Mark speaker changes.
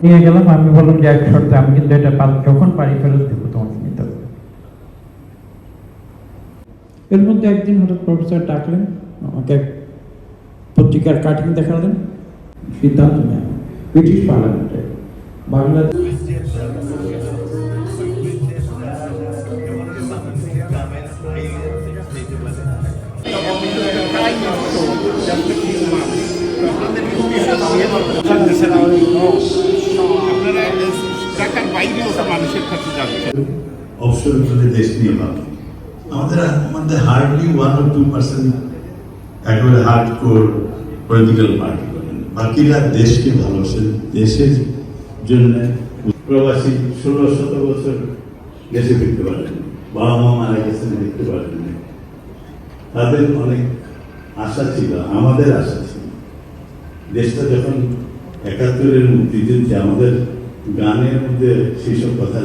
Speaker 1: নিয়ে গেলাম, আমি বললাম যে এক শর্তে আমি কিন্তু এটা যখন পারি ফেরত দেবো তোমাকে নিতে হবে। এর মধ্যে একদিন হঠাৎ প্রফেসর ডাকলেন, আমাকে পত্রিকার কাটিং দেখালেন, সিদ্ধান্ত নেয় ব্রিটিশ পার্লামেন্টে বাংলাদেশ
Speaker 2: অবসর করে দেশ নিয়ে ভাবি আমাদের হার্ডলি 1 or 2% একেবারে হার্ডকোর পলিটিক্যাল পার্টি করেন, বাকিরা দেশকে ভালোবাসেন, দেশের জন্য প্রবাসী 16-17 বছর দেশে ফিরতে পারেন, বাবা মা মারা গেছেন দেখতে পারেন, তাদের অনেক আশা ছিল, আমাদের আশা ছিল দেশটা যখন 71-এর মুক্তিযুদ্ধে আমাদের গানের মধ্যে সেসব কথা